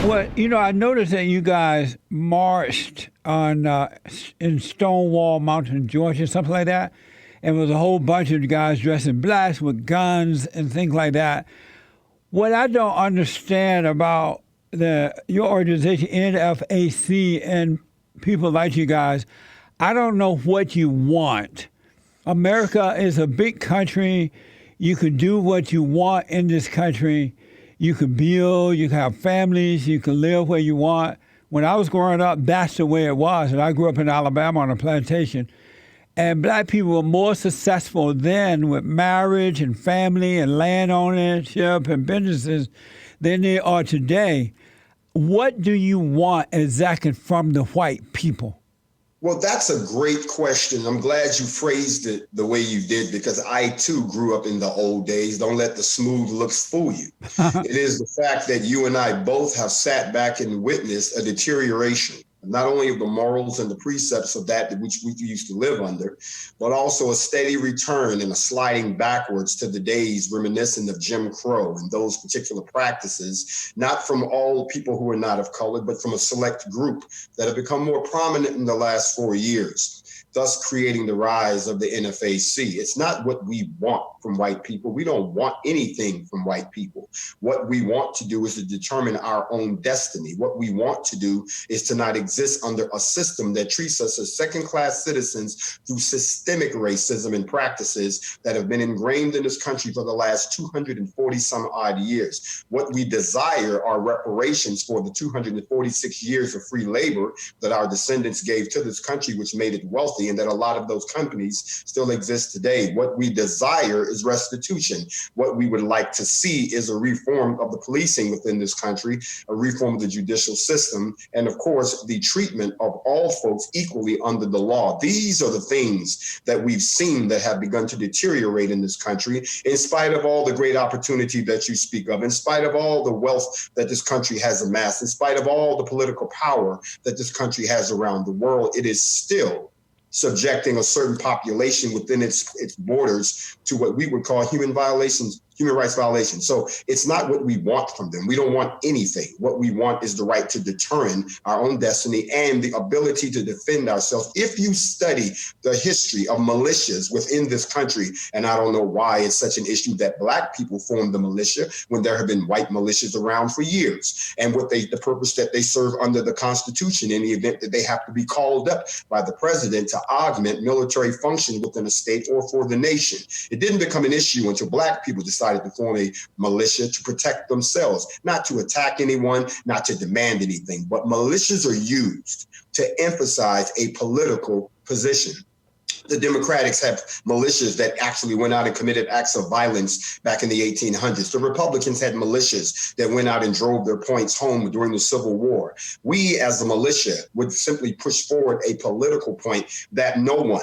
Well, I noticed that you guys marched on in Stonewall Mountain, Georgia, something like that, and there was a whole bunch of guys dressed in blacks with guns and things like that. What I don't understand about your organization, NFAC, and people like you guys, I don't know what you want. America is a big country. You can do what you want in this country. You can build, you can have families, you can live where you want. When I was growing up, that's the way it was. And I grew up in Alabama on a plantation. And black people were more successful then with marriage and family and land ownership and businesses than they are today. What do you want exactly from the white people? Well, that's a great question. I'm glad you phrased it the way you did, because I too grew up in the old days. Don't let the smooth looks fool you. It is the fact that you and I both have sat back and witnessed a deterioration, not only of the morals and the precepts of that which we used to live under, but also a steady return and a sliding backwards to the days reminiscent of Jim Crow and those particular practices, not from all people who are not of color, but from a select group that have become more prominent in the last 4 years, thus creating the rise of the NFAC. It's not what we want from white people. We don't want anything from white people. What we want to do is to determine our own destiny. What we want to do is to not exist under a system that treats us as second-class citizens through systemic racism and practices that have been ingrained in this country for the last 240 some odd years. What we desire are reparations for the 246 years of free labor that our descendants gave to this country, which made it wealthy, and that a lot of those companies still exist today. What we desire is restitution. What we would like to see is a reform of the policing within this country, a reform of the judicial system, and of course, the treatment of all folks equally under the law. These are the things that we've seen that have begun to deteriorate in this country, in spite of all the great opportunity that you speak of, in spite of all the wealth that this country has amassed, in spite of all the political power that this country has around the world. It is still subjecting a certain population within its borders to what we would call human rights violations. So it's not what we want from them. We don't want anything. What we want is the right to determine our own destiny and the ability to defend ourselves. If you study the history of militias within this country, and I don't know why it's such an issue that black people formed the militia when there have been white militias around for years, and what the purpose that they serve under the Constitution in the event that they have to be called up by the president to augment military function within a state or for the nation. It didn't become an issue until black people decided to form a militia to protect themselves, not to attack anyone, not to demand anything. But militias are used to emphasize a political position. The Democrats have militias that actually went out and committed acts of violence back in the 1800s. The Republicans had militias that went out and drove their points home during the Civil War. We, as a militia, would simply push forward a political point that no one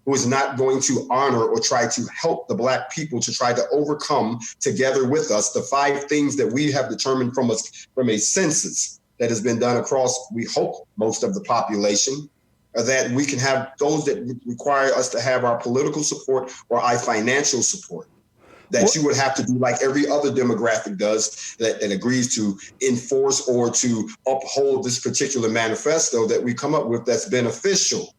who is not going to honor or try to help the black people to try to overcome together with us the 5 things that we have determined from a census that has been done across, we hope, most of the population, that we can have those that require us to have our political support or our financial support. That you would have to do like every other demographic does that agrees to enforce or to uphold this particular manifesto that we come up with that's beneficial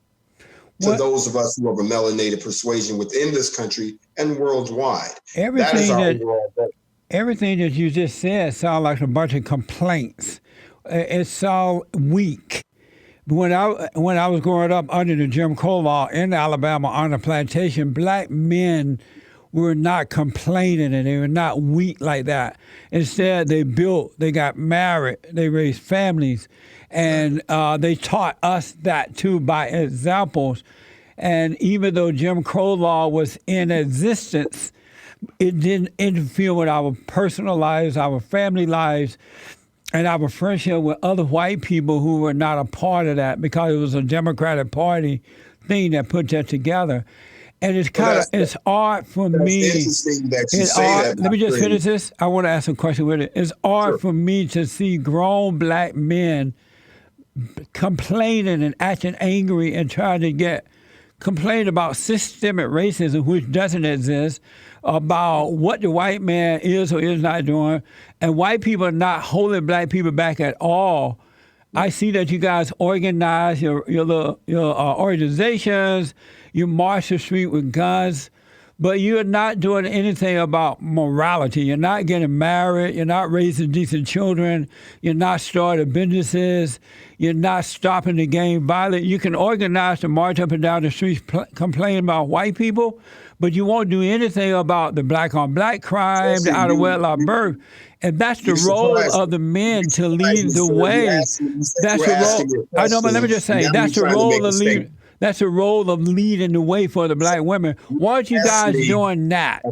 to those of us who have a melanated persuasion within this country and worldwide. Everything that you just said sounds like a bunch of complaints. It's all weak. When I was growing up under the Jim Crow law in Alabama on the plantation, black men were not complaining and they were not weak like that. Instead, they built, they got married, they raised families, and they taught us that too by examples. And even though Jim Crow law was in existence, it didn't interfere with our personal lives, our family lives, and our friendship with other white people who were not a part of that, because it was a Democratic Party thing that put that together. And it's kind of, it's hard for me. Interesting that you say that. Let me just finish this. I want to ask a question with it. It's hard for me to see grown black men complaining and acting angry and trying to complain about systemic racism, which doesn't exist, about what the white man is or is not doing, and white people are not holding black people back at all. I see that you guys organize your organizations, you march the street with guns, but you're not doing anything about morality. You're not getting married. You're not raising decent children. You're not starting businesses. You're not stopping the gang violence. You can organize to march up and down the streets complaining about white people, but you won't do anything about the black-on-black crime, the out-of-wedlock birth. And that's the role of the men to lead the way. That's the role. I know, but let me just say, that's the role of lead. That's the role of leading the way for the black women. Why aren't you guys doing that?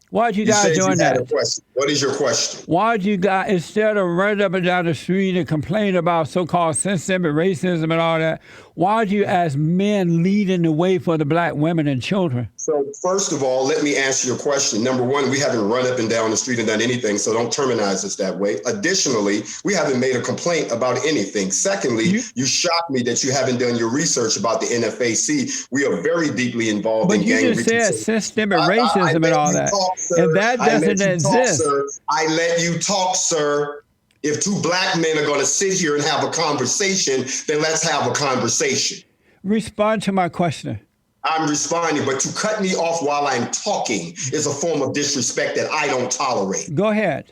Why aren't you guys doing that? What is your question? Why aren't you guys, instead of running up and down the street and complaining about so-called systemic racism and all that, why aren't you as men leading the way for the black women and children? So first of all, let me answer your question. Number one, we haven't run up and down the street and done anything, so don't terminize us that way. Additionally, we haven't made a complaint about anything. Secondly, you shocked me that you haven't done your research about the NFAC. We are very deeply involved in gang reconciliation. But you just said systemic racism and all that. And that doesn't exist. I let you talk, sir. If two black men are going to sit here and have a conversation, then let's have a conversation. Respond to my question. I'm responding, but to cut me off while I'm talking is a form of disrespect that I don't tolerate. Go ahead.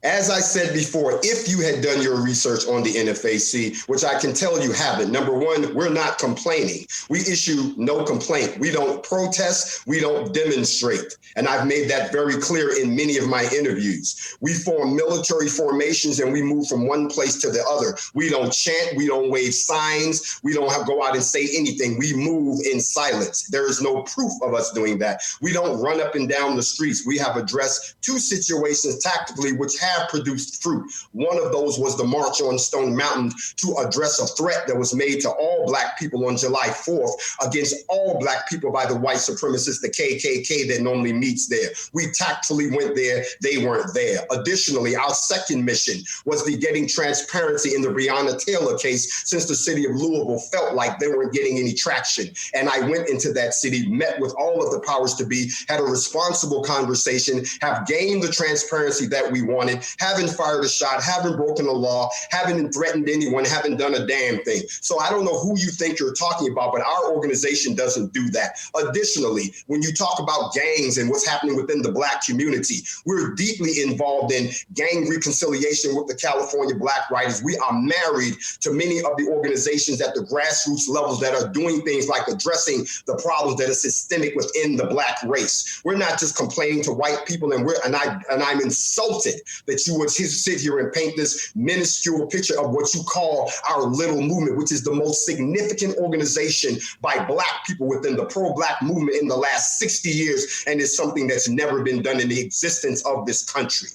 As I said before, if you had done your research on the NFAC, which I can tell you haven't, number one, we're not complaining. We issue no complaint. We don't protest. We don't demonstrate. And I've made that very clear in many of my interviews. We form military formations and we move from one place to the other. We don't chant. We don't wave signs. We don't go out and say anything. We move in silence. There is no proof of us doing that. We don't run up and down the streets. We have addressed two situations tactically, which have produced fruit. One of those was the March on Stone Mountain to address a threat that was made to all black people on July 4th against all black people by the white supremacists, the KKK that normally meets there. We tactfully went there. They weren't there. Additionally, our second mission was the getting transparency in the Breonna Taylor case, since the city of Louisville felt like they weren't getting any traction. And I went into that city, met with all of the powers to be, had a responsible conversation, have gained the transparency that we wanted, haven't fired a shot, haven't broken a law, haven't threatened anyone, haven't done a damn thing. So I don't know who you think you're talking about, but our organization doesn't do that. Additionally, when you talk about gangs and what's happening within the black community, we're deeply involved in gang reconciliation with the California Black Writers. We are married to many of the organizations at the grassroots levels that are doing things like addressing the problems that are systemic within the black race. We're not just complaining to white people, and I'm insulted that you would sit here and paint this minuscule picture of what you call our little movement, which is the most significant organization by black people within the pro-black movement in the last 60 years, and it's something that's never been done in the existence of this country.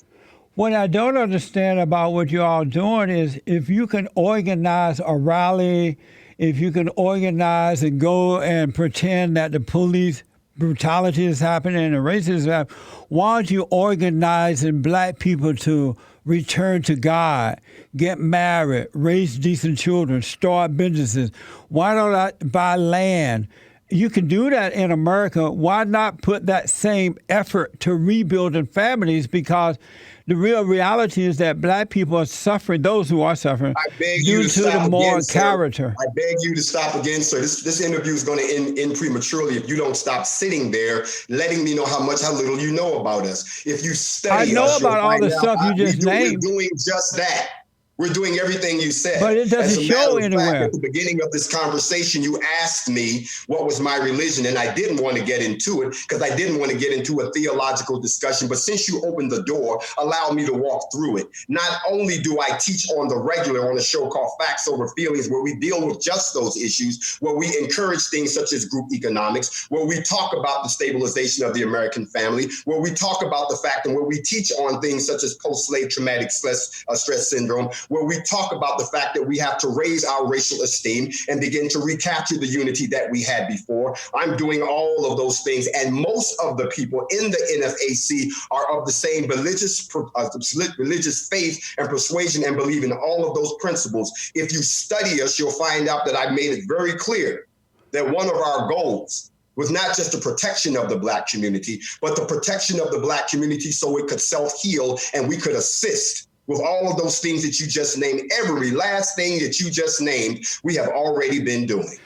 What I don't understand about what you're all doing is if you can organize a rally, if you can organize and go and pretend that the police brutality is happening and racism, why aren't you organizing black people to return to God, get married, raise decent children, start businesses? Why don't I buy land? You can do that in America. Why not put that same effort to rebuilding families? Because the real reality is that black people are suffering, those who are suffering, due to the moral character. I beg you to stop again, sir. This interview is going to end prematurely if you don't stop sitting there letting me know how little you know about us. If you study I know about all the stuff you just named. We're doing just that. We're doing everything you said. But it doesn't show anywhere. At the beginning of this conversation, you asked me what was my religion, and I didn't want to get into it because I didn't want to get into a theological discussion. But since you opened the door, allow me to walk through it. Not only do I teach on the regular on a show called Facts Over Feelings, where we deal with just those issues, where we encourage things such as group economics, where we talk about the stabilization of the American family, where we talk about the fact and where we teach on things such as post-slave traumatic stress syndrome, where we talk about the fact that we have to raise our racial esteem and begin to recapture the unity that we had before. I'm doing all of those things. And most of the people in the NFAC are of the same religious faith and persuasion and believe in all of those principles. If you study us, you'll find out that I made it very clear that one of our goals was not just the protection of the Black community, but the protection of the Black community so it could self-heal and we could assist with all of those things that you just named. Every last thing that you just named, we have already been doing.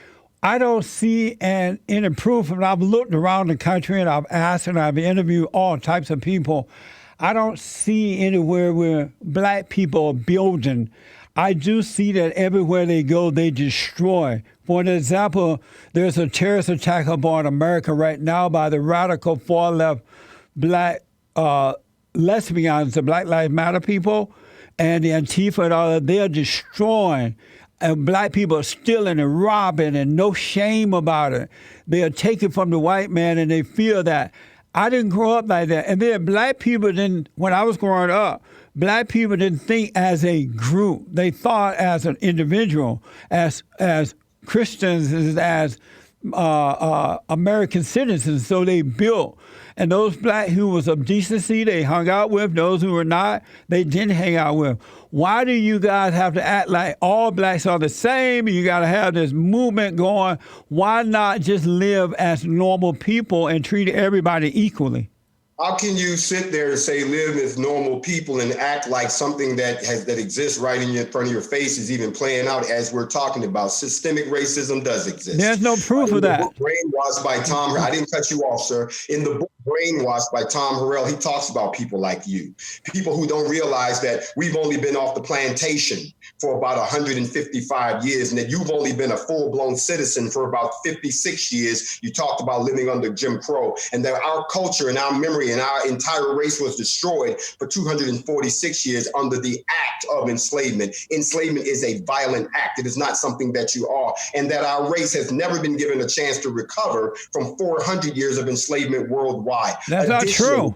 I don't see any proof, and I've looked around the country and I've asked and I've interviewed all types of people. I don't see anywhere where Black people are building. I do see that everywhere they go, they destroy. For an example, there's a terrorist attack upon America right now by the radical far-left Black lesbians, the Black Lives Matter people, and the Antifa and all that. They are destroying. And Black people are stealing and robbing and no shame about it. They are taking from the white man and they feel that. I didn't grow up like that. And then Black people didn't, when I was growing up, Black people didn't think as a group. They thought as an individual, as Christians, as American citizens. So they built. And those Black who was of decency, they hung out with. Those who were not, they didn't hang out with. Why do you guys have to act like all Blacks are the same? You got to have this movement going. Why not just live as normal people and treat everybody equally? How can you sit there and say live as normal people and act like something that exists right in front of your face is even playing out as we're talking about? Systemic racism does exist. There's no proof of that. Brainwashed by Tom. I didn't cut you off, sir. In the book Brainwashed by Tom Harrell, he talks about people like you, people who don't realize that we've only been off the plantation for about 155 years and that you've only been a full-blown citizen for about 56 years. You talked about living under Jim Crow and that our culture and our memory and our entire race was destroyed for 246 years under the act of enslavement. Enslavement is a violent act. It is not something that you are. And that our race has never been given a chance to recover from 400 years of enslavement worldwide. That's not true.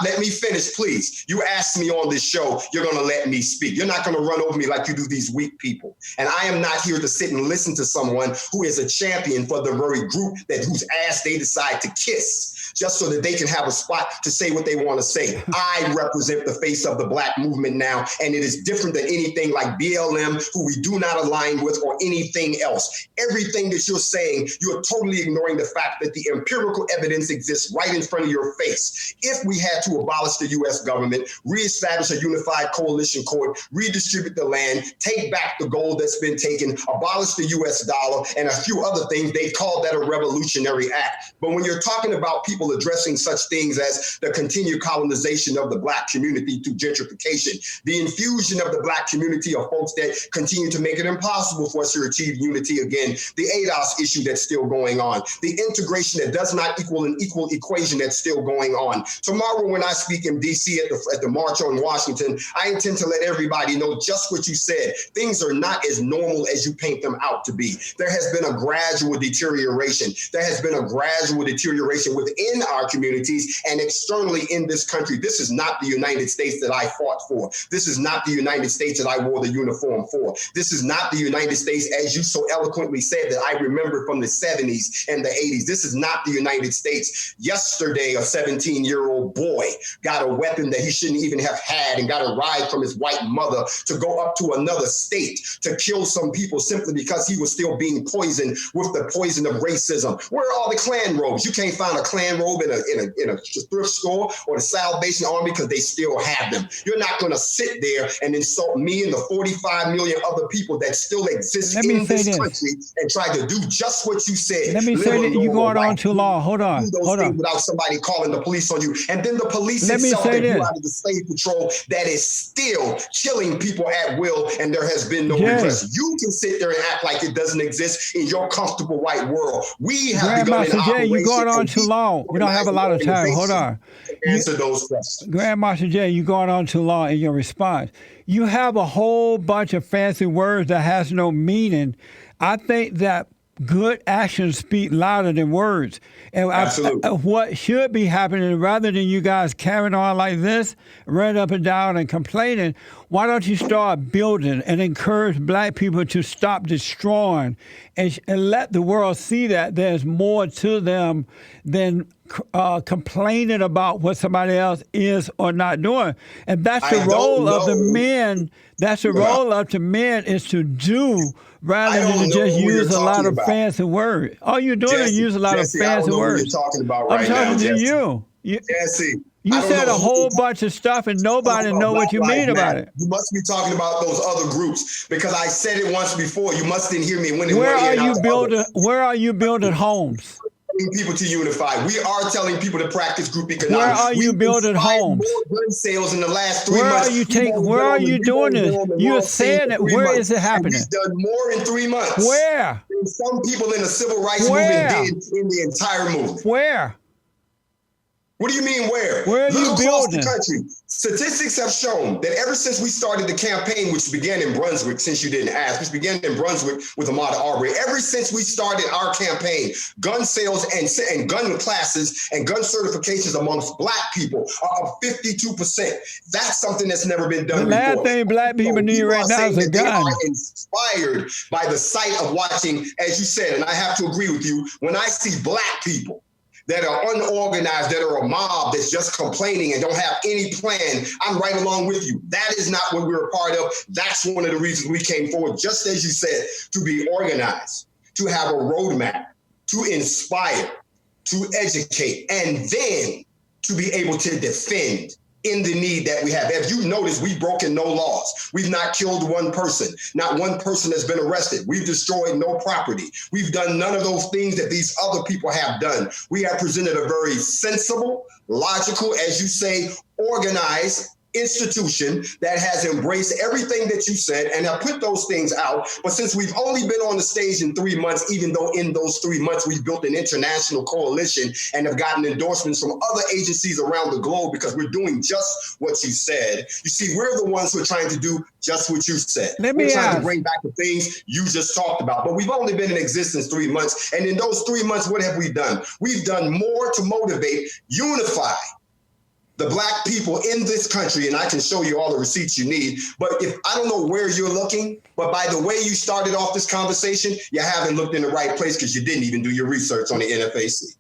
Let me finish, please. You asked me on this show, you're going to let me speak. You're not going to run over me like you do these weak people. And I am not here to sit and listen to someone who is a champion for the very group whose ass they decide to kiss just so that they can have a spot to say what they want to say. I represent the face of the Black movement now, and it is different than anything like BLM, who we do not align with, or anything else. Everything that you're saying, you're totally ignoring the fact that the empirical evidence exists right in front of your face. If we had to abolish the U.S. government, reestablish a unified coalition court, redistribute the land, take back the gold that's been taken, abolish the U.S. dollar, and a few other things, they call that a revolutionary act. But when you're talking about people addressing such things as the continued colonization of the Black community through gentrification, the infusion of the Black community of folks that continue to make it impossible for us to achieve unity again, the ADOS issue that's still going on, the integration that does not equal an equal equation that's still going on. Tomorrow when I speak in D.C. at the March on Washington, I intend to let everybody know just what you said. Things are not as normal as you paint them out to be. There has been a gradual deterioration. There has been a gradual deterioration within our communities and externally in this country. This is not the United States that I fought for. This is not the United States that I wore the uniform for. This is not the United States, as you so eloquently said, that I remember from the 70s and the 80s. This is not the United States. Yesterday, a 17-year-old boy got a weapon that he shouldn't even have had and got a ride from his white mother to go up to another state to kill some people simply because he was still being poisoned with the poison of racism. Where are all the Klan robes? You can't find a Klan robe in a thrift store or the Salvation Army because they still have them. You're not going to sit there and insult me and the 45 million other people that still exist in this country and try to do just what you said. Let me say that you're going on too long. Hold on. Without somebody calling the police on you. And then the police itself that you out of the state patrol that is still killing people at will, and there has been no redress. You can sit there and act like it doesn't exist in your comfortable white world. We have begun an operation. You're going on too long. We don't have a lot of time. Hold on. Answer those questions. Grandmaster Jay, you're going on too long in your response. You have a whole bunch of fancy words that has no meaning. I think that good actions speak louder than words. And what should be happening, rather than you guys carrying on like this, running up and down and complaining, why don't you start building and encourage Black people to stop destroying and let the world see that there's more to them than complaining about what somebody else is or not doing. And that's the I role don't of the know. men. That's the role of the men, is to do rather I than don't to know just who you're use a lot talking of about. fancy words. All you're doing is use a lot of Jesse, I don't fancy know who you're words. talking about I'm right now, talking to Jesse. you. Jesse, You I don't said know a whole bunch of stuff and nobody about know what Black you Lives mean about Matter. it. You must be talking about those other groups, because I said it once before. You must didn't hear me when it Where went are in and you out the building? other. Where are you building homes? People to unify. We are telling people to practice group economics. Where are you building homes? More gun sales in the last 3 Where months. are you taking? Where are you doing this? You're saying it. Where is it happening? We've done more in 3 months. Where? Than some people in the civil rights movement did in the entire movement. Where? What do you mean where? Where are you Look across building? the country. Statistics have shown that ever since we started the campaign, which began in Brunswick, since you didn't ask, which began in Brunswick with Ahmaud Arbery, ever since we started our campaign, gun sales and gun classes and gun certifications amongst Black people are up 52%. That's something that's never been done before. The last thing Black people need right now is a gun. They are inspired by the sight of watching, as you said, and I have to agree with you, when I see Black people that are unorganized, that are a mob that's just complaining and don't have any plan, I'm right along with you. That is not what we're a part of. That's one of the reasons we came forward, just as you said, to be organized, to have a roadmap, to inspire, to educate, and then to be able to defend in the need that we have. As you notice, we've broken no laws. We've not killed one person. Not one person has been arrested. We've destroyed no property. We've done none of those things that these other people have done. We have presented a very sensible, logical, as you say, organized institution that has embraced everything that you said and have put those things out. But since we've only been on the stage in 3 months, even though in those 3 months we've built an international coalition and have gotten endorsements from other agencies around the globe, because we're doing just what you said. You see, we're the ones who are trying to do just what you said. We're trying to bring back the things you just talked about. But we've only been in existence 3 months. And in those 3 months, what have we done? We've done more to motivate, unify the Black people in this country, and I can show you all the receipts you need. But if I don't know where you're looking, but by the way you started off this conversation, you haven't looked in the right place, because you didn't even do your research on the NFAC.